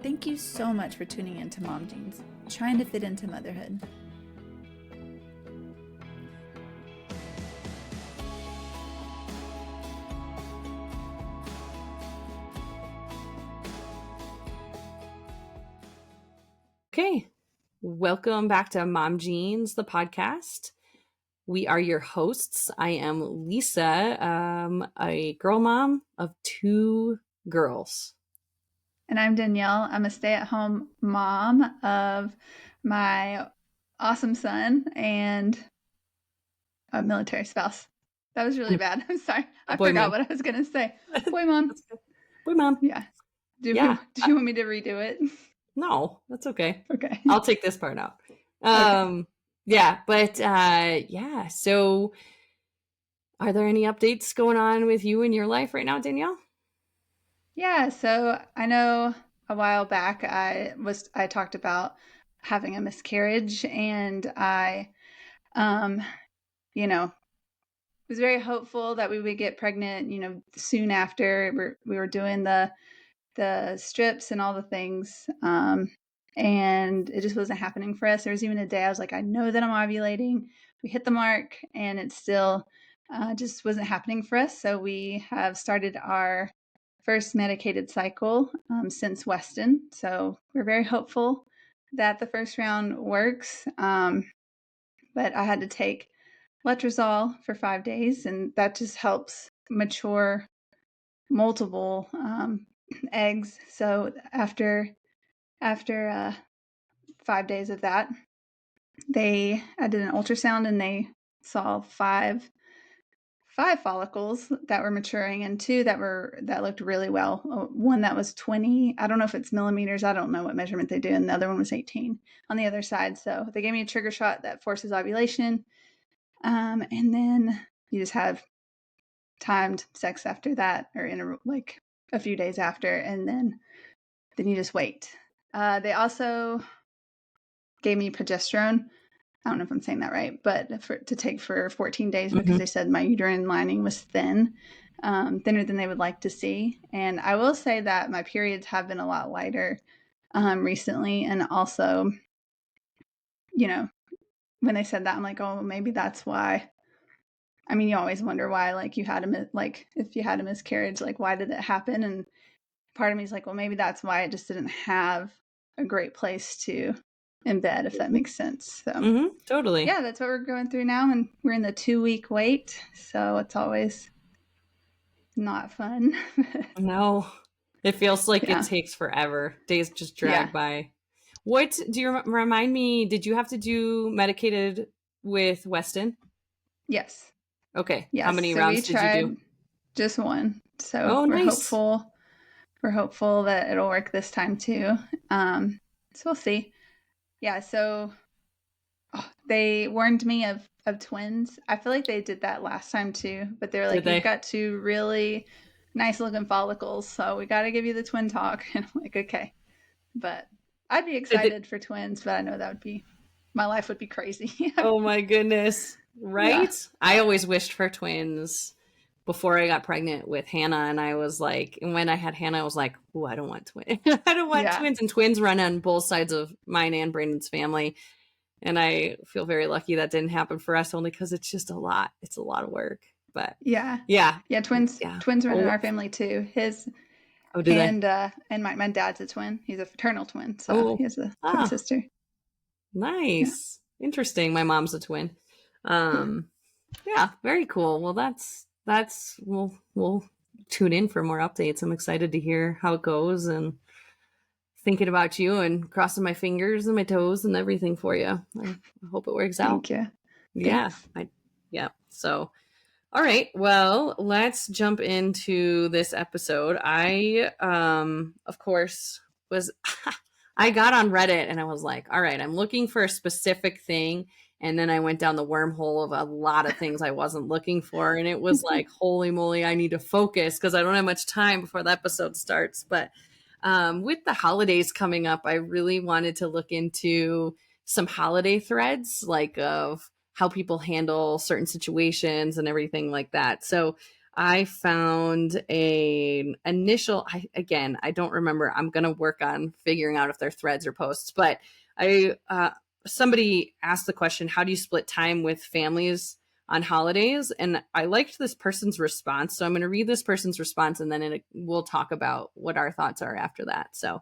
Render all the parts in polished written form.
Thank you so much for tuning in to Mom Jeans, trying to fit into motherhood. Okay, welcome back to Mom Jeans, the podcast. We are your hosts. I am Lisa, a girl mom of 2 girls. And I'm Danielle. I'm a stay-at-home mom of my awesome son and a military spouse. That was really bad. I'm sorry. I forgot what I was going to say. Boy mom. Boy mom. Yeah. Do you want me to redo it? No, that's okay. Okay. I'll take this part out. Okay. Yeah, so are there any updates going on with you in your life right now, Danielle? Yeah, so I know a while back I talked about having a miscarriage, and I was very hopeful that we would get pregnant, soon after. We were doing the strips and all the things, and it just wasn't happening for us. There was even a day I was like, I know that I'm ovulating. We hit the mark, and it still just wasn't happening for us. So we have started our first medicated cycle since Weston. So we're very hopeful that the first round works. But I had to take letrozole for 5 days, and that just helps mature multiple eggs. So after 5 days of that, I did an ultrasound, and they saw five follicles that were maturing, and 2 that looked really well. One that was 20, I don't know if it's millimeters, I don't know what measurement they do, and the other one was 18 on the other side. So they gave me a trigger shot that forces ovulation, and then you just have timed sex after that, or in like a few days after, and then you just wait. They also gave me progesterone. I don't know if I'm saying that right, but to take for 14 days because they said my uterine lining was thinner than they would like to see. And I will say that my periods have been a lot lighter recently. And also, when they said that, I'm like, oh, maybe that's why. I mean, you always wonder why, like, if you had a miscarriage, like, why did it happen? And part of me is like, well, maybe that's why I just didn't have a great place to embed, if that makes sense. So totally. Yeah, that's what we're going through now, and we're in the 2-week wait, so it's always not fun. No, it feels like it takes forever. Days just drag by. What do you remind me? Did you have to do medicated with Weston? Yes. Okay. Yes. How many rounds did you do? Just one. So we're hopeful. We're hopeful that it'll work this time too. So we'll see. Yeah. So they warned me of twins. I feel like they did that last time too, but they were like, you've got 2 really nice looking follicles, so we got to give you the twin talk. And I'm like, okay. But I'd be excited for twins, but I know my life would be crazy. Oh my goodness. Right? Yeah. I always wished for twins before I got pregnant with Hannah. And I was like, and when I had Hannah, I was like, oh, I don't want twins. I don't want twins. And twins run on both sides of mine and Brandon's family. And I feel very lucky that didn't happen for us, only because it's just a lot. It's a lot of work. But yeah. Twins run in our family too. And my dad's a twin. He's a fraternal twin, so he has a twin sister. Nice. Yeah. Interesting. My mom's a twin. Yeah, very cool. Well, that's we'll tune in for more updates. I'm excited to hear how it goes, and thinking about you and crossing my fingers and my toes and everything for you. I hope it works out. Thank you. Yeah. So, all right. Well, let's jump into this episode. I, of course, I got on Reddit and I was like, all right, I'm looking for a specific thing. And then I went down the wormhole of a lot of things I wasn't looking for. And it was like, holy moly, I need to focus because I don't have much time before the episode starts. But with the holidays coming up, I really wanted to look into some holiday threads, like of how people handle certain situations and everything like that. So I found a initial, I don't remember. I'm going to work on figuring out if they're threads or posts, but somebody asked the question, how do you split time with families on holidays? And I liked this person's response. So I'm going to read this person's response, and then we'll talk about what our thoughts are after that. So,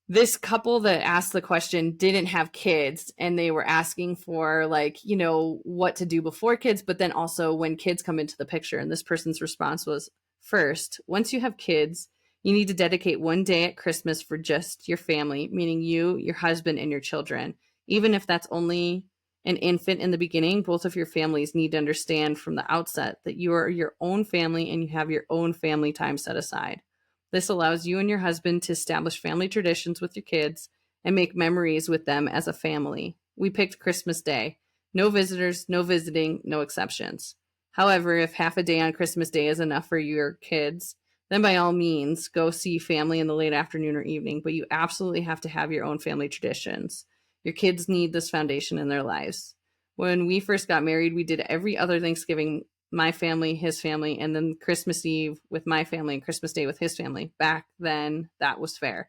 this couple that asked the question didn't have kids, and they were asking for, like, what to do before kids, but then also when kids come into the picture. And this person's response was, first, once you have kids, you need to dedicate one day at Christmas for just your family, meaning you, your husband, and your children. Even if that's only an infant in the beginning, both of your families need to understand from the outset that you are your own family and you have your own family time set aside. This allows you and your husband to establish family traditions with your kids and make memories with them as a family. We picked Christmas Day. No visitors, no visiting, no exceptions. However, if half a day on Christmas Day is enough for your kids, then by all means, go see family in the late afternoon or evening, but you absolutely have to have your own family traditions. Your kids need this foundation in their lives. When we first got married, we did every other Thanksgiving, my family, his family, and then Christmas Eve with my family and Christmas Day with his family. Back then, that was fair.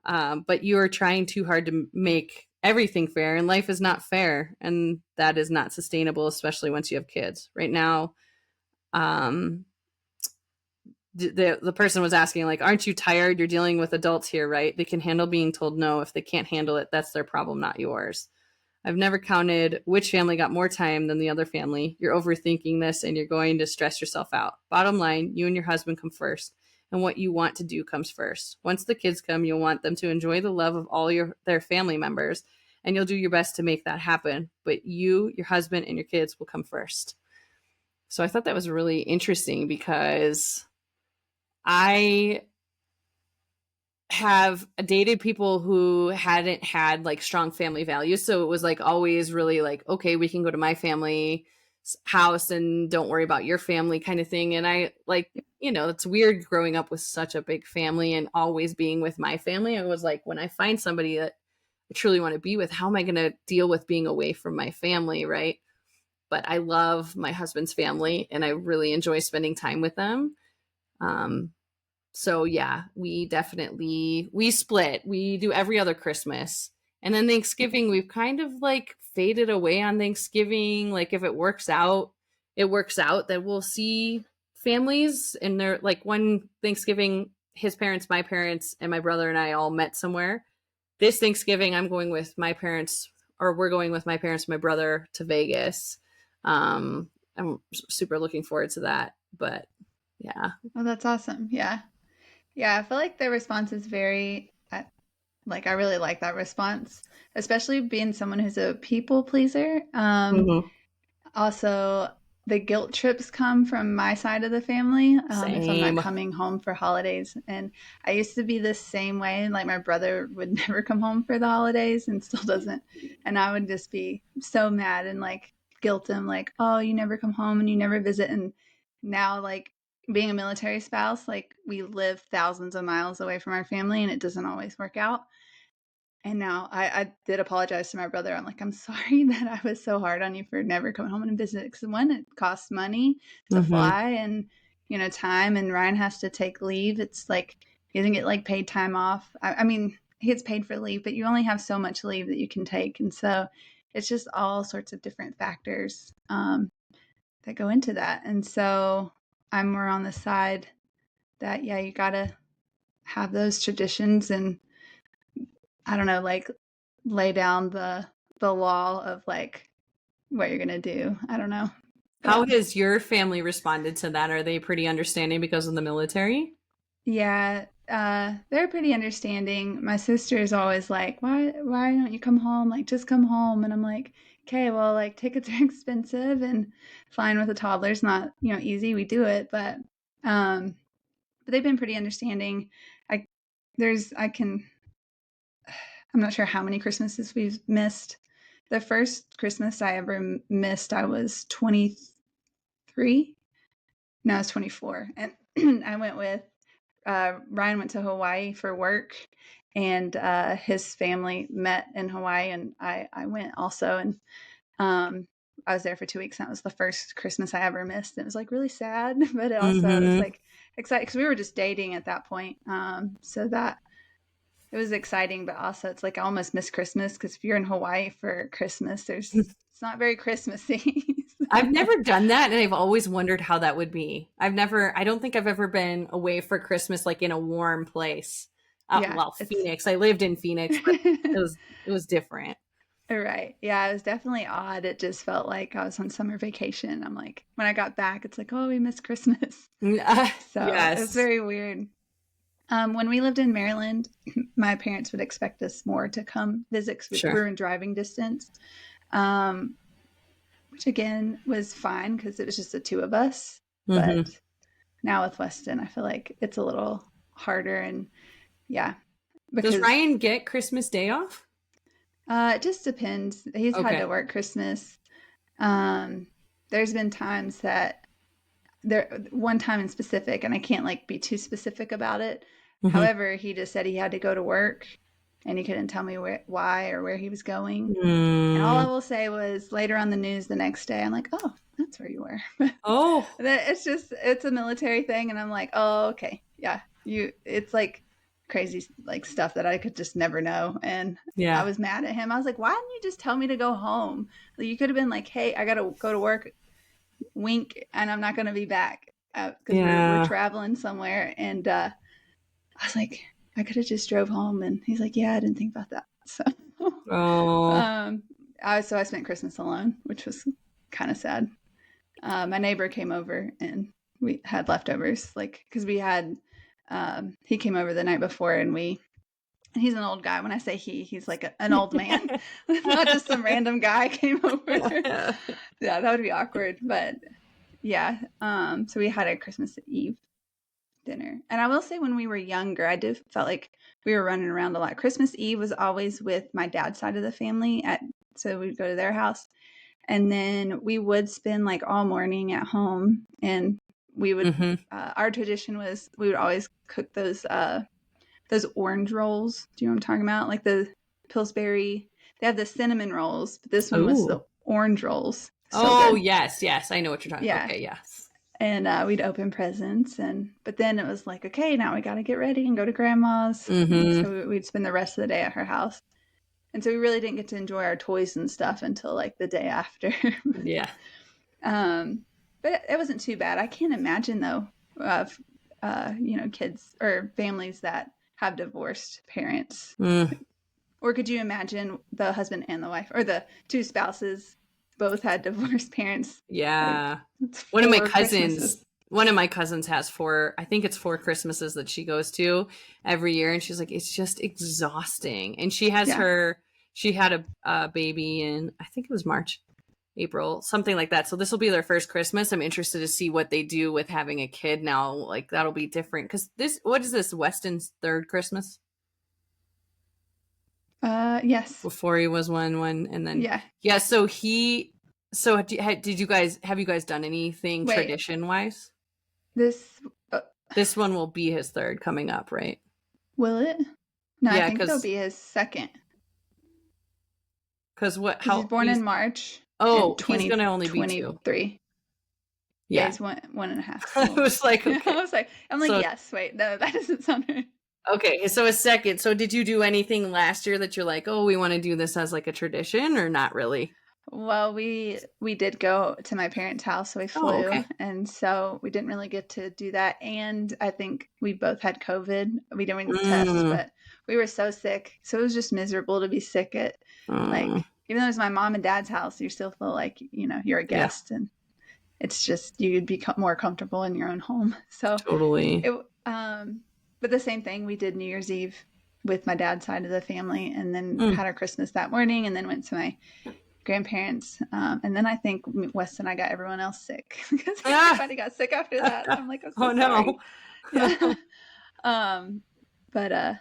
But you are trying too hard to make everything fair, and life is not fair, and that is not sustainable, especially once you have kids. Right now, the person was asking, like, aren't you tired? You're dealing with adults here, right? They can handle being told no. If they can't handle it, that's their problem, not yours. I've never counted which family got more time than the other family. You're overthinking this and you're going to stress yourself out. Bottom line, you and your husband come first, and what you want to do comes first. Once the kids come, you'll want them to enjoy the love of all their family members, and you'll do your best to make that happen. But you, your husband, and your kids will come first. So I thought that was really interesting because I have dated people who hadn't had like strong family values. So it was like always really like, okay, we can go to my family house and don't worry about your family kind of thing. And I like, it's weird growing up with such a big family and always being with my family. I was like, when I find somebody that I truly want to be with, how am I going to deal with being away from my family? Right. But I love my husband's family and I really enjoy spending time with them. So yeah, we split. We do every other Christmas. And then Thanksgiving, we've kind of like faded away on Thanksgiving. Like if it works out, it works out that we'll see families. And they're like one Thanksgiving, his parents, my parents, and my brother and I all met somewhere. This Thanksgiving, I'm going with my parents, or we're going with my parents, and my brother to Vegas. I'm super looking forward to that. But yeah. Oh, that's awesome. Yeah. Yeah, I feel like the response is very, I really like that response, especially being someone who's a people pleaser. Mm-hmm. Also, the guilt trips come from my side of the family, if I'm not Same. coming home for holidays. And I used to be the same way. Like my brother would never come home for the holidays and still doesn't. And I would just be so mad and like guilt him, like, oh, you never come home and you never visit. And now, like, being a military spouse, like we live thousands of miles away from our family and it doesn't always work out. And now I did apologize to my brother. I'm like, I'm sorry that I was so hard on you for never coming home and visit. Because one, it costs money to Mm-hmm. fly and, time. And Ryan has to take leave. It's like he doesn't get like paid time off. I mean, he gets paid for leave, but you only have so much leave that you can take. And so it's just all sorts of different factors that go into that. And so I'm more on the side that, yeah, you got to have those traditions and I don't know, like lay down the law of like what you're gonna do. I don't know. How But has your family responded to that? Are they pretty understanding because of the military? yeah, they're pretty understanding. My sister is always like, why don't you come home? Like just come home. And I'm like, okay, well, like tickets are expensive and flying with a toddler is not, easy. We do it, but they've been pretty understanding. I I can I'm not sure how many Christmases we've missed. The first Christmas I ever missed, I was 23. No, I was 24. And I went with Ryan went to Hawaii for work, and his family met in Hawaii, and I went also. And um, I was there for 2 weeks, and that was the first Christmas I ever missed. It was like really sad, but it also was Mm-hmm. like exciting because we were just dating at that point. So that it was exciting, but also it's like I almost miss Christmas because if you're in Hawaii for Christmas, it's not very Christmassy. I've never done that, and I've always wondered how that would be. I don't think I've ever been away for Christmas like in a warm place. Yeah, Well, it's Phoenix. I lived in Phoenix, but it was different. right. Yeah, it was definitely odd. It just felt like I was on summer vacation. I'm like, when I got back, it's like, oh, we missed Christmas. So it was Yes. very weird. When we lived in Maryland, my parents would expect us more to come visit because we Sure. were in driving distance, um, which again was fine because it was just the two of us. Mm-hmm. But now with Weston, I feel like it's a little harder. And yeah, Does because Ryan get Christmas Day off? it just depends. He's had Okay. to work Christmas. There's been times that one time in specific, and I can't like be too specific about it. Mhm. However, he just said he had to go to work and he couldn't tell me why or where he was going. And all I will say was later on the news the next day, I'm like, oh, that's where you were. Oh, It's a military thing. And I'm like, oh, okay. Yeah. It's like crazy like stuff that I could just never know. And yeah. I was mad at him. I was like, why didn't you just tell me to go home? Like, you could have been like, hey, I got to go to work, wink, and I'm not going to be back because we're traveling somewhere. And I was like, I could have just drove home. And he's like, yeah, I didn't think about that. So, Oh, I spent Christmas alone, which was kind of sad. My neighbor came over and we had leftovers, like, because we had, he came over the night before and he's an old guy. When I say he's like an old man, not just some random guy came over. Yeah, that would be awkward. But yeah, so we had a Christmas Eve dinner. And I will say when we were younger, I did felt like we were running around a lot. Christmas Eve was always with my dad's side of the family so we'd go to their house. And then we would spend like all morning at home and we would our tradition was we would always cook those orange rolls. Do you know what I'm talking about? Like the Pillsbury, they have the cinnamon rolls, but this one was the orange rolls. So good. Yes. I know what you're talking about. Okay, yes. And we'd open presents, but then it was like, okay, now we got to get ready and go to grandma's. So we'd spend the rest of the day at her house. And so we really didn't get to enjoy our toys and stuff until like the day after. Yeah. But it wasn't too bad. I can't imagine though, of, kids or families that have divorced parents. Or could you imagine the husband and the wife or the two spouses both had divorced parents? Yeah. Like, one of my cousins has I think it's 4 Christmases that she goes to every year. And she's like, it's just exhausting. And she has she had a baby in, I think it was March, April, something like that. So this will be their first Christmas. I'm interested to see what they do with having a kid now. Like that'll be different. Cause what is this, Weston's 3rd Christmas? Yes. Before he was one, and then yeah. So have you guys done anything tradition wise? This one will be his 3rd coming up, right? Will it? No, I think it'll be his 2nd. Because he's born in March. Oh, he's gonna only be 23. Yeah, he's 1.5. I was like, okay. I'm like, yes. Wait, no, that doesn't sound right. Okay, so a 2nd. So did you do anything last year that you're like, oh, we want to do this as like a tradition, or not really? Well, we did go to my parents' house, so we flew, and so we didn't really get to do that. And I think we both had COVID. We didn't test, but we were so sick, so it was just miserable to be sick at like. Even though it was my mom and dad's house, you still feel like you're a guest, and it's just you'd be more comfortable in your own home. So totally. But the same thing, we did New Year's Eve with my dad's side of the family, and then had our Christmas that morning, and then went to my grandparents, and then I think Wes and I got everyone else sick because everybody got sick after that. I'm like, I'm so sorry. No. Yeah.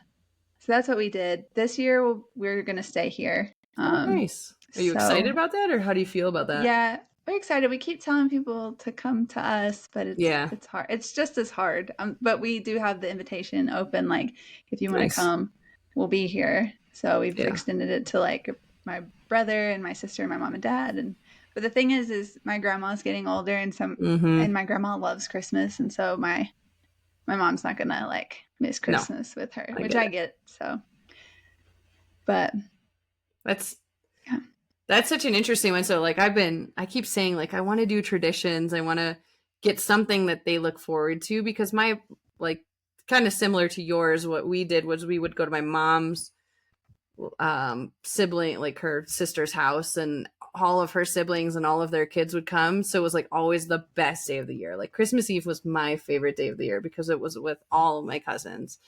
So that's what we did this year. We're gonna stay here. Nice. Are you excited about that, or how do you feel about that? Yeah, we're excited. We keep telling people to come to us, but it's hard. It's just as hard. But we do have the invitation open. Like, if you want to come, we'll be here. So we've extended it to like my brother and my sister and my mom and dad, and But the thing is my grandma's getting older, and Mm-hmm. my grandma loves Christmas, and so my mom's not gonna like miss No, Christmas with her, I which get I it. get. So, but That's yeah, That's such an interesting one. So like I keep saying like I want to do traditions. I want to get something that they look forward to because my like kind of similar to yours, what we did was we would go to my mom's sibling, like her sister's house, and all of her siblings and all of their kids would come. So it was like always the best day of the year. Like Christmas Eve was my favorite day of the year because it was with all of my cousins.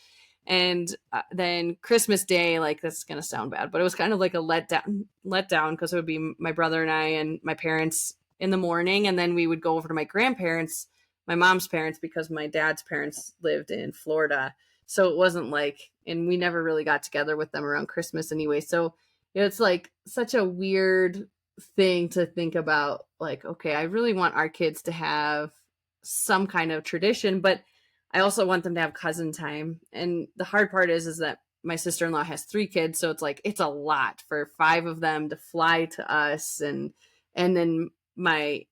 And then Christmas Day, like that's gonna sound bad, but it was kind of like a letdown because it would be my brother and I and my parents in the morning, and then we would go over to my grandparents, my mom's parents, because my dad's parents lived in Florida, so it wasn't like, and we never really got together with them around Christmas anyway. So it's like such a weird thing to think about. Like, okay, I really want our kids to have some kind of tradition, but I also want them to have cousin time. And the hard part is that my sister-in-law has 3 kids, so it's like it's a lot for 5 of them to fly to us, and then my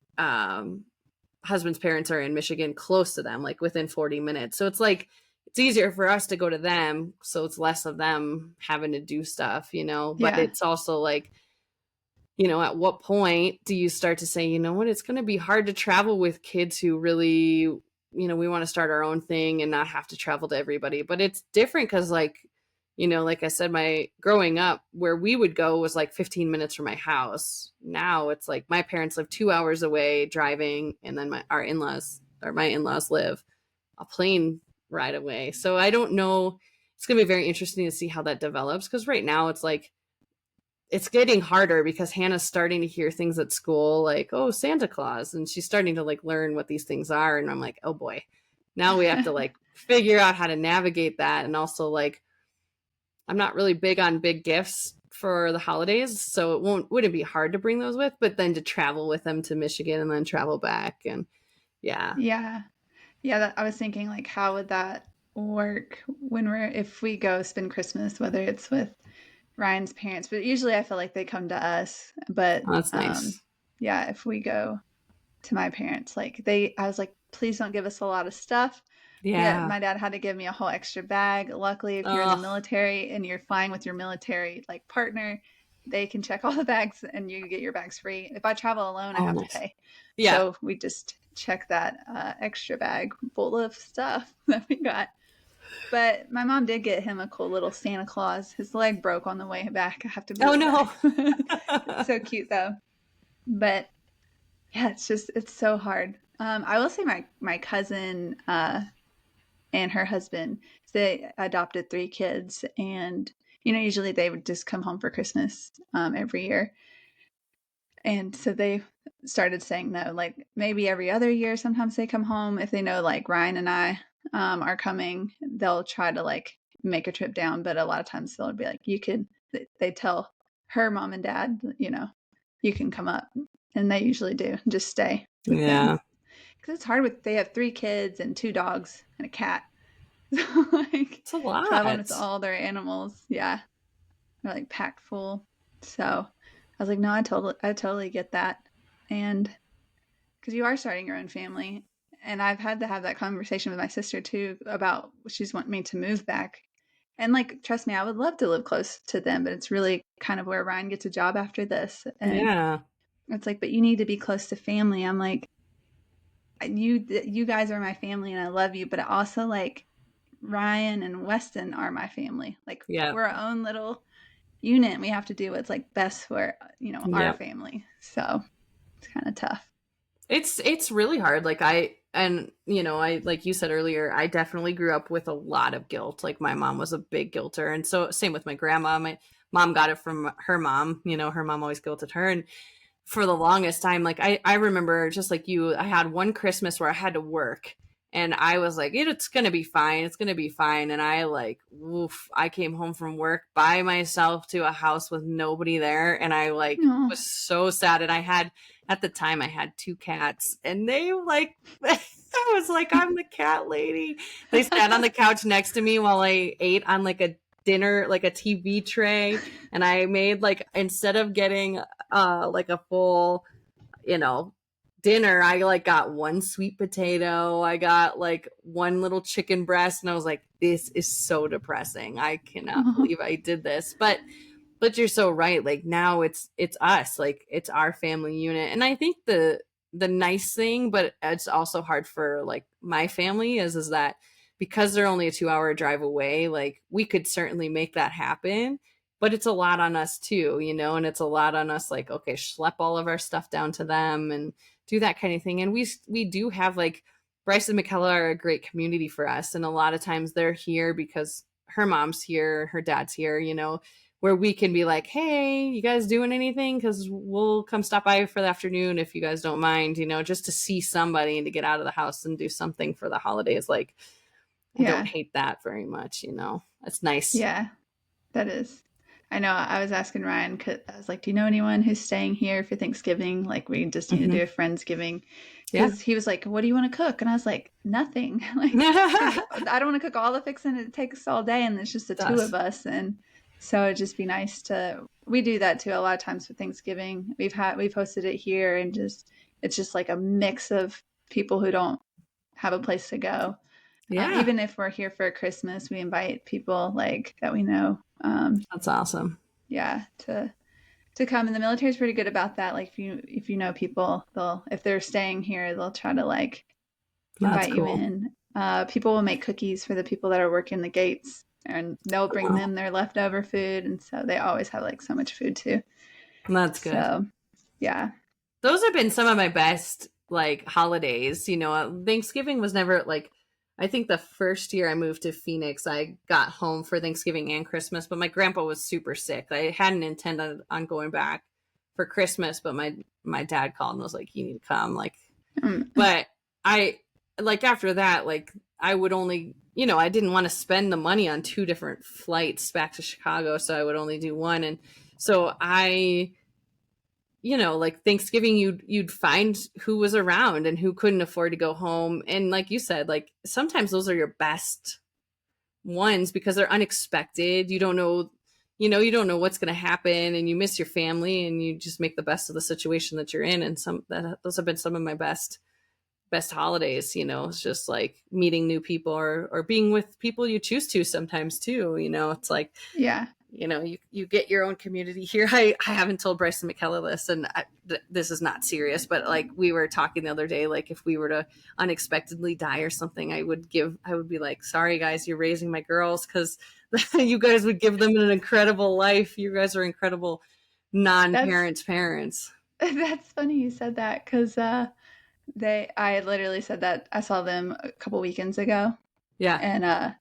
husband's parents are in Michigan close to them, like within 40 minutes. So it's like it's easier for us to go to them, so it's less of them having to do stuff, but yeah, it's also like, at what point do you start to say, you know what, it's going to be hard to travel with kids who really, we want to start our own thing and not have to travel to everybody. But it's different because, like, like I said, my growing up, where we would go was like 15 minutes from my house. Now it's like my parents live 2 hours away driving, and then my in-laws live a plane ride away. So I don't know. It's going to be very interesting to see how that develops because right now it's like, it's getting harder because Hannah's starting to hear things at school like, oh, Santa Claus. And she's starting to like learn what these things are. And I'm like, oh boy, now we have to like figure out how to navigate that. And also, like, I'm not really big on big gifts for the holidays. So wouldn't be hard to bring those with, but then to travel with them to Michigan and then travel back. And yeah. yeah, yeah. I was thinking like, how would that work when if we go spend Christmas, whether it's with Ryan's parents, but usually I feel like they come to us. But Oh, that's nice. yeah, if we go to my parents, like I was like, please don't give us a lot of stuff. Yeah, Yeah. my dad had to give me a whole extra bag. Luckily, if you're in the Oh, military and you're flying with your military like partner, they can check all the bags and you get your bags free. If I travel alone, I oh, have to nice. pay. Yeah. So we just check that extra bag full of stuff that we got. But my mom did get him a cool little Santa Claus. His leg broke on the way back. I have to Oh, move it no. back. It's so cute though. But yeah, it's so hard. I will say my cousin and her husband, they adopted 3 kids, and usually they would just come home for Christmas every year, and so they started saying no, like maybe every other year. Sometimes they come home if they know like Ryan and I are coming. They'll try to like make a trip down, but a lot of times they'll be like, you can. They tell her mom and dad, you can come up, and they usually do. Just stay with them Yeah. because it's hard with they have 3 kids and 2 dogs and a cat. So like It's a traveling with lot. all their animals, yeah, they're like packed full. So I was like, no, I totally get that, and because you are starting your own family, and I've had to have that conversation with my sister too about she's wanting me to move back, and like trust me, I would love to live close to them, but it's really kind of where Ryan gets a job after this, and Yeah. it's like, but you need to be close to family. I'm like, you guys are my family, and I love you, but also like Ryan and Weston are my family. Like Yeah. we're our own little unit. And we have to do what's like best for our Yeah. family. So it's kind of tough. It's really hard. Like I like you said earlier, I definitely grew up with a lot of guilt. Like my mom was a big guilter, and so same with my grandma. My mom got it from her mom. Her mom always guilted her, and for the longest time, like I remember just like you, I had one Christmas where I had to work, and I was like, it's gonna be fine, it's gonna be fine. And I like, oof, I came home from work by myself to a house with nobody there, and I like Oh, was so sad. And I had at the time I had 2 cats, and they like I was like, I'm the cat lady. They sat on the couch next to me while I ate on like a dinner, like a TV tray, and I made like, instead of getting like a full you know, dinner, I like got one sweet potato, I got like one little chicken breast, and I was like, this is so depressing. I cannot believe I did this. But you're so right. Like now it's us, like it's our family unit. And I think the nice thing, but it's also hard for like my family is that because they're only a 2 hour drive away, like we could certainly make that happen. But it's a lot on us too, you know, and it's a lot on us, like, okay, schlep all of our stuff down to them and do that kind of thing. And we do have like Bryce and Michaela are a great community for us. And a lot of times they're here because her mom's here, her dad's here, you know, where we can be like, hey, you guys doing anything? Because we'll come stop by for the afternoon if you guys don't mind, you know, just to see somebody and to get out of the house and do something for the holidays. Like, I don't hate that very much, you know. It's nice. Yeah, that is. I know I was asking Ryan, 'cause I was like, do you know anyone who's staying here for Thanksgiving? Like, we just need to do a Friendsgiving. Because he was like, what do you want to cook? And I was like, nothing. Like, I don't want to cook all the fixing. It takes all day, and it's just the two of us. And so it'd just be nice to, we do that too a lot of times for Thanksgiving. We've hosted it here, and it's just like a mix of people who don't have a place to go. Yeah. Even if we're here for Christmas, we invite people like that we know. That's awesome. Yeah, to come. And the military is pretty good about that. Like if you know people, if they're staying here, they'll try to like invite you in. People will make cookies for the people that are working the gates, and they'll bring them their leftover food, and so they always have like so much food too. That's good. So, yeah. Those have been some of my best like holidays. You know, Thanksgiving was never like, I think the first year I moved to Phoenix, I got home for Thanksgiving and Christmas, but my grandpa was super sick. I hadn't intended on going back for Christmas, but my dad called and was like, you need to come. Like, but I, like after that, like I would only, you know, I didn't want to spend the money on 2 different flights back to Chicago. So I would only do one. And so you know, like Thanksgiving, you'd find who was around and who couldn't afford to go home. And like you said, like sometimes those are your best ones because they're unexpected. You don't know what's going to happen, and you miss your family, and you just make the best of the situation that you're in. And those have been some of my best holidays. You know, it's just like meeting new people or being with people you choose to sometimes too. You know, it's like, yeah. You know, you get your own community here. I haven't told Bryce and Michaela this, and this is not serious, but like we were talking the other day, like if we were to unexpectedly die or something, I would be like, sorry guys, you're raising my girls, because you guys would give them an incredible life. You guys are incredible non-parents parents. That's funny you said that, because I literally said that. I saw them a couple weekends ago. Yeah. And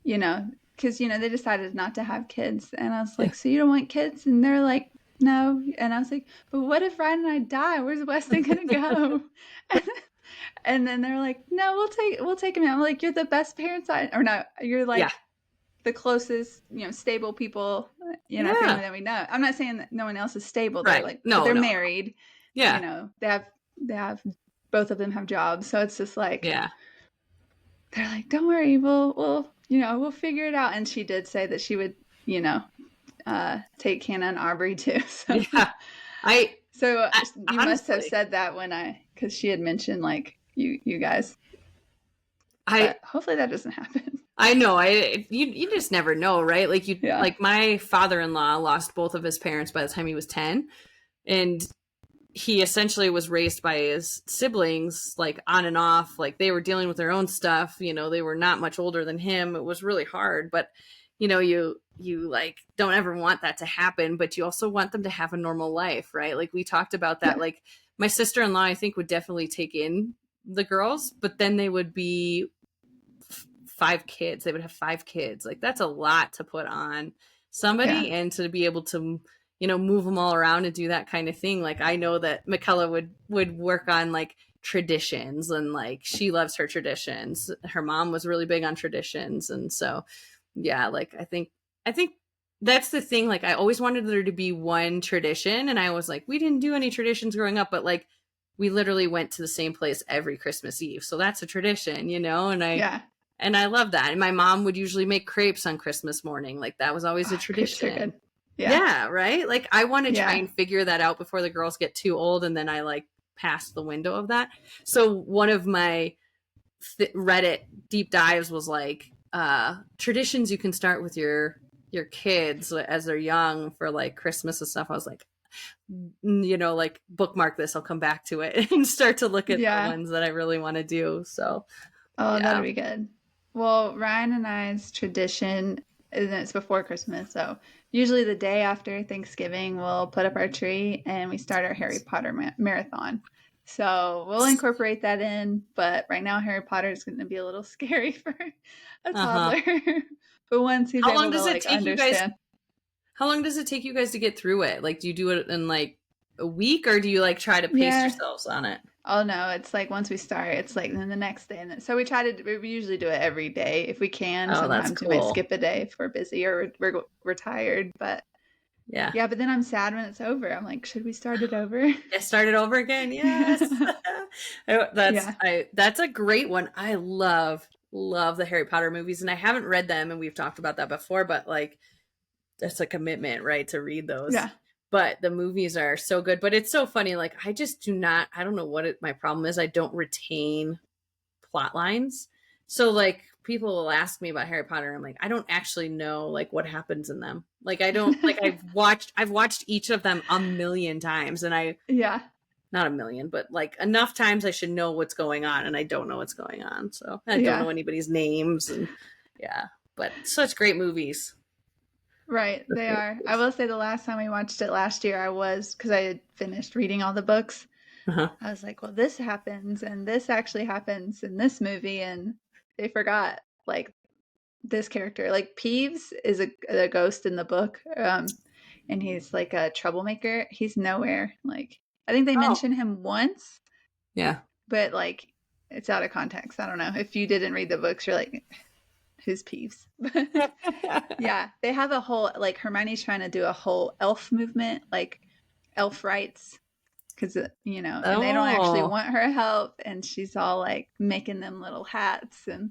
you know, because, you know, they decided not to have kids. And I was like, so you don't want kids? And they're like, no. And I was like, but what if Ryan and I die? Where's Weston going to go? And then they're like, no, we'll take him out. I'm like, you're the best parents you're like the closest, you know, stable people in our family that we know. I'm not saying that no one else is stable. Right. They're like, they're married. Yeah. You know, they have both of them have jobs. So it's just like, they're like, don't worry, we'll you know, we'll figure it out. And she did say that she would, you know, take Hannah and Aubrey too. So, you must have said that because she had mentioned like you guys. But hopefully that doesn't happen. I know. You just never know, right? Like like my father-in-law lost both of his parents by the time he was 10, and he essentially was raised by his siblings, like on and off, like they were dealing with their own stuff. You know, they were not much older than him. It was really hard, but you know, you like don't ever want that to happen, but you also want them to have a normal life, right? Like we talked about that. Like my sister-in-law, I think would definitely take in the girls, but then they would be 5 kids. They would have 5 kids. Like that's a lot to put on somebody, and to be able to, you know, move them all around and do that kind of thing. Like I know that Michaela would work on like traditions, and like she loves her traditions. Her mom was really big on traditions. And so, yeah, like I think that's the thing. Like I always wanted there to be one tradition, and I was like, we didn't do any traditions growing up, but like we literally went to the same place every Christmas Eve. So that's a tradition, you know? And I love that. And my mom would usually make crepes on Christmas morning. Like that was always a tradition. Yeah. Yeah, right? Like I want to try Yeah. and figure that out before the girls get too old and then I like pass the window of that. So one of my Reddit deep dives was like traditions you can start with your kids as they're young for like Christmas and stuff. I was like, like bookmark this. I'll come back to it and start to look at the Yeah. ones that I really want to do. So Oh, that'll yeah. be good. Well, Ryan and I's tradition is it's before Christmas, so usually the day after Thanksgiving, we'll put up our tree and we start our Harry Potter marathon. So we'll incorporate that in, but right now Harry Potter is going to be a little scary for a Uh-huh. toddler. But once he's How long able to does it like take you guys understand, How long does it take you guys to get through it? Like, do you do it in like a week or do you like try to pace yeah. yourselves on it? Oh no, it's like once we start, it's like then the next day, and so we try to. We usually do it every day if we can. Oh, that's Sometimes we might cool. skip a day if we're busy or we're tired. But Yeah. yeah, but then I'm sad when it's over. I'm like, should we start it over? Get started over again. Yes. Yeah, That's a great one. I love the Harry Potter movies and I haven't read them and we've talked about that before, but like that's a commitment, right, to read those. yeah, But the movies are so good. But it's so funny. Like I just do not. I don't know what my problem is. I don't retain plot lines. So like people will ask me about Harry Potter. I'm like, I don't actually know like what happens in them. Like I don't like I've watched each of them a million times and I yeah, not a million, but like enough times I should know what's going on and I don't know what's going on. So I don't yeah. know anybody's names and yeah. But such great movies. Right, they are. I will say the last time we watched it last year, I was because I had finished reading all the books. Uh-huh. I was like, well, this happens, and this actually happens in this movie, and they forgot like this character. Like Peeves is a ghost in the book, and he's like a troublemaker. He's nowhere. Like I think they Oh, mention him once, yeah. but like it's out of context. I don't know. If you didn't read the books, you're like, who's Peeves? Yeah, they have a whole like Hermione's trying to do a whole elf movement, like elf rights, because and they don't actually Oh. want her help, and she's all like making them little hats and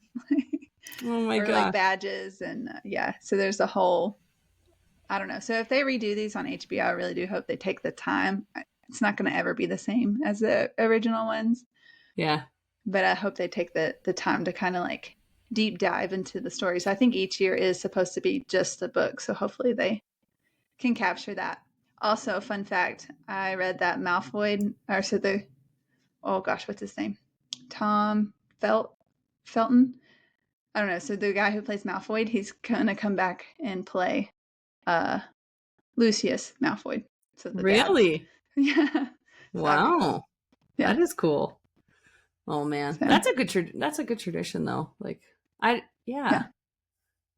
Oh my or like gosh. badges, and yeah. So there's a whole I don't know. So if they redo these on HBO, I really do hope they take the time. It's not going to ever be the same as the original ones, Yeah. but I hope they take the time to kind of like deep dive into the story. So I think each year is supposed to be just the book. So hopefully they can capture that. Also, fun fact: I read that Malfoy, or so the oh gosh, what's his name? Tom Felton. I don't know. So the guy who plays Malfoy, he's gonna come back and play uh Lucius Malfoy. So the dad. Really? Yeah. So that'd be cool. Wow. Yeah. That is cool. Oh man. So That's a good tradition though. Like yeah, yeah.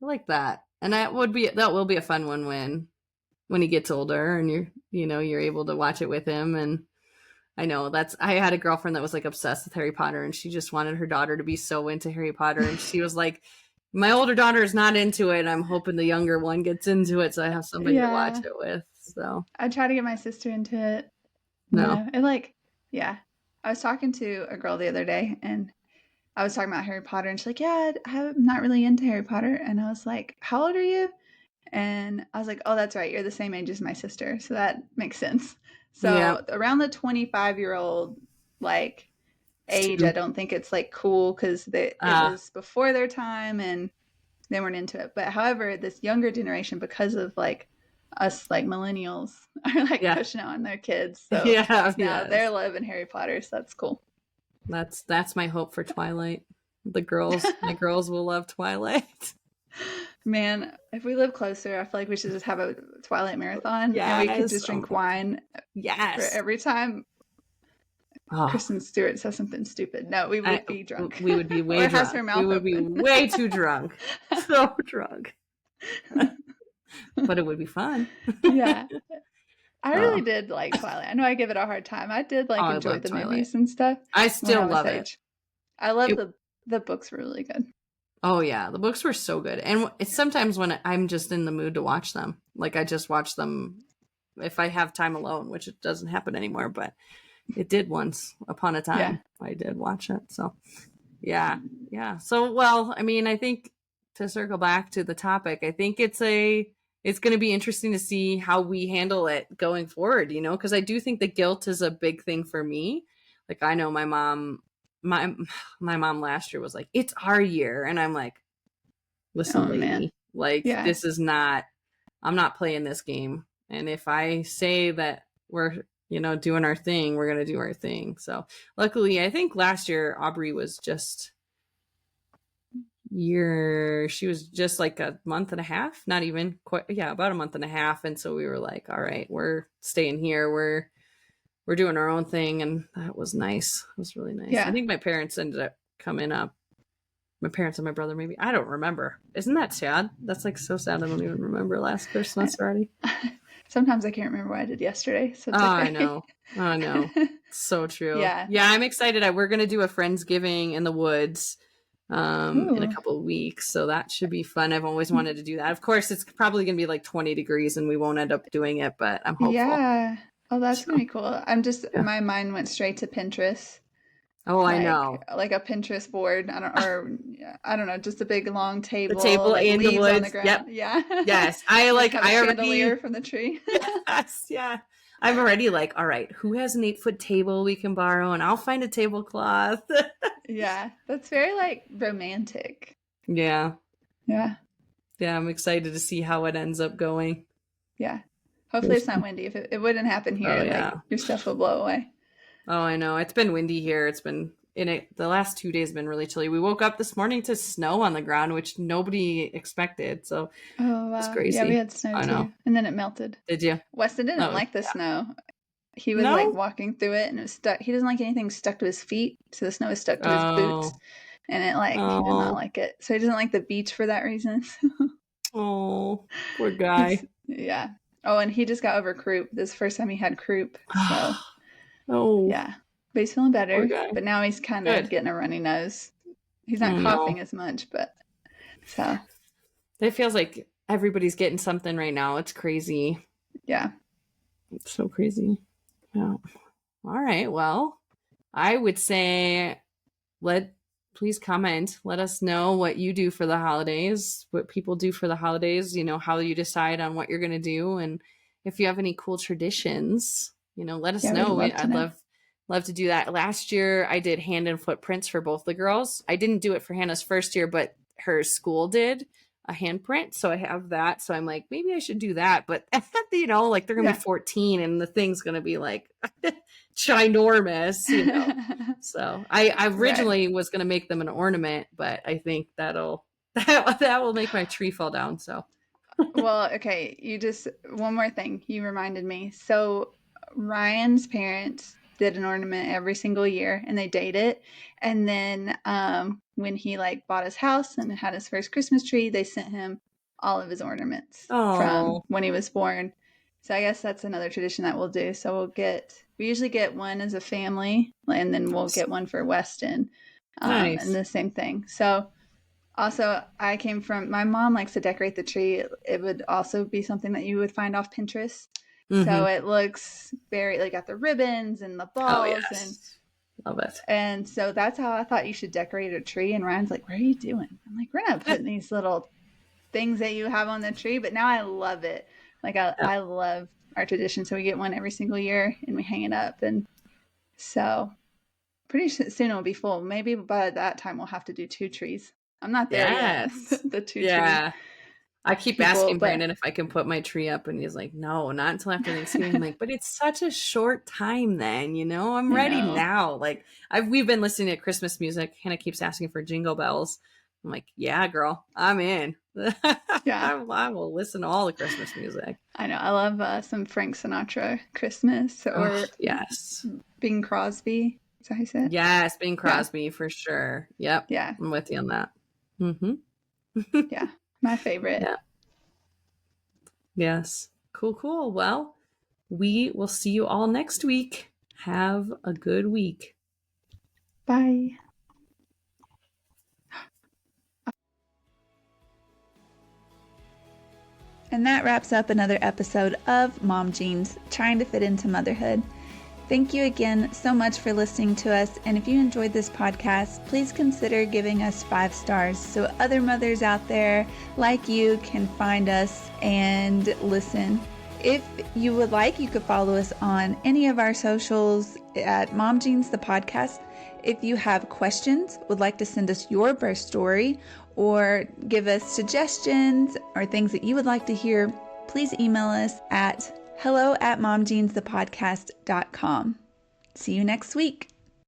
I like that. And that will be a fun one when he gets older and you're able to watch it with him and I know I had a girlfriend that was like obsessed with Harry Potter and she just wanted her daughter to be so into Harry Potter and she was like my older daughter is not into it. I'm hoping the younger one gets into it so I have somebody to watch Yeah. it with. So, I try to get my sister into it. no. And like yeah. I was talking to a girl the other day and I was talking about Harry Potter and she's like, yeah, I'm not really into Harry Potter. And I was like, how old are you? And I was like, oh, that's right. You're the same age as my sister. So that makes sense. Yeah. So around the 25-year-old like age, I don't think it's like cool because it Uh was before their time and they weren't into it. But however, this younger generation, because of like us like millennials, are like yeah. pushing on their kids. So Yeah, now they're yes. loving Harry Potter. So that's cool. That's my hope for Twilight. My girls will love Twilight. Man, if we live closer, I feel like we should just have a Twilight marathon and we could Yes. just Oh drink my wine for yes. every time Oh, Kristen Stewart says something stupid. No, we I, would be drunk. we would be way Or has drunk. her We mouth would be open. way too drunk. So drunk. But it would be fun. Yeah. I really Oh, did like Twilight. I know I give it a hard time. I did oh, like I enjoy love the Twilight. movies and stuff I when still I was love that it. age. I love it. the books were really good. Oh yeah, the books were so good. And it's sometimes when I'm just in the mood to watch them. Like I just watch them if I have time alone, which it doesn't happen anymore, but it did once upon a Yeah. time. I did watch it. So yeah. Yeah. So well, I mean, I think to circle back to the topic, I think it's it's going to be interesting to see how we handle it going forward, you know, because I do think the guilt is a big thing for me. Like, I know my mom last year was like, it's our year. And I'm like, listen, Oh, lady, man. like, Yeah. this is not, I'm not playing this game. And if I say that we're, you know, doing our thing, we're going to do our thing. So luckily, I think last year Aubrey was just she was just like a month and a half, not even quite, yeah, about a month and a half. And so we were like, all right, we're staying here. We're doing our own thing. And that was nice. It was really nice. Yeah. I think my parents ended up coming up. My parents and my brother, maybe. I don't remember. Isn't that sad? That's like so sad. I don't even remember last Christmas already. Sometimes I can't remember what I did yesterday. So it's Oh, okay. I know. So true. Yeah. Yeah, I'm excited. We're going to do a Friendsgiving in the woods in a Ooh. couple of weeks. So that should be fun. I've always wanted to do that. Of course, it's probably going to be like 20 degrees and we won't end up doing it, but I'm hopeful. Yeah. Oh, that's So, gonna be cool. My mind went straight to Pinterest. Oh, I know. Like a Pinterest board. I don't know, just a big long table, The table like in the leaves on the woods. ground. Yep. Yeah. Yes. I I chandelier already, from the tree. yes, yeah. I'm already like, all right, who has an 8-foot table we can borrow, and I'll find a tablecloth. Yeah. That's very like romantic. Yeah. Yeah. Yeah, I'm excited to see how it ends up going. Yeah. Hopefully it's not windy. If it wouldn't happen here, Oh, yeah. like your stuff will blow away. Oh, I know. It's been windy here. It's been the last 2 days have been really chilly. We woke up this morning to snow on the ground, which nobody expected. So Oh, it's wow. crazy. Yeah, we had snow I too. know. And then it melted. Did you? Weston didn't Oh, like the yeah. snow. He was No? like walking through it and it was stuck. He doesn't like anything stuck to his feet. So the snow is stuck to his boots. Oh. And he did not like it. So he doesn't like the beach for that reason. Oh, poor guy. Yeah. Oh, and he just got over croup. This is the first time he had croup. So Oh. yeah. But he's feeling better. Poor guy. But now he's kind of getting a runny nose. He's not coughing as much, but so. It feels like everybody's getting something right now. It's crazy. Yeah. It's so crazy. Yeah. All right. Well, I would say please comment. Let us know what you do for the holidays, what people do for the holidays, you know, how you decide on what you're going to do. And if you have any cool traditions, you know, let us know. I'd love to do that. Last year I did hand and footprints for both the girls. I didn't do it for Hannah's first year, but her school did a handprint. So I have that. So I'm like, maybe I should do that. But you know, like they're going to be 14 and the thing's going to be like ginormous, you know. So I originally was going to make them an ornament, but I think that will make my tree fall down. So, well, okay. One more thing. You reminded me. So Ryan's parents did an ornament every single year and they date it. And then when he like bought his house and had his first Christmas tree, they sent him all of his ornaments from when he was born. So I guess that's another tradition that we'll do. So we usually get one as a family and then we'll get one for Weston. Nice. And the same thing. So also my mom likes to decorate the tree. It would also be something that you would find off Pinterest. Mm-hmm. So it looks very like got the ribbons and the balls and love it. And so that's how I thought you should decorate a tree. And Ryan's like, "What are you doing?" I'm like, "We're not putting these little things that you have on the tree." But now I love it. Like I love our tradition. So we get one every single year and we hang it up. And so pretty soon it'll be full. Maybe by that time we'll have to do 2 trees. I'm not there yet. The 2 trees. I keep asking Brandon if I can put my tree up, and he's like, no, not until after Thanksgiving. I'm like, but it's such a short time then, you know? I'm ready now. Like, we've been listening to Christmas music. Hannah keeps asking for Jingle Bells. I'm like, yeah, girl, I'm in. Yeah. I will listen to all the Christmas music. I know. I love some Frank Sinatra Christmas or Bing Crosby. Is that how you say it? Yes, Bing Crosby for sure. Yep. Yeah. I'm with you on that. Mm-hmm. Yeah. My favorite. Yeah. Yes. Cool. Well, we will see you all next week. Have a good week. Bye. And that wraps up another episode of Mom Jeans, trying to fit into motherhood. Thank you again so much for listening to us. And if you enjoyed this podcast, please consider giving us 5 stars so other mothers out there like you can find us and listen. If you would like, you could follow us on any of our socials at Mom Jeans the Podcast. If you have questions, would like to send us your birth story, or give us suggestions or things that you would like to hear, please email us at hello@momjeansthepodcast.com. See you next week.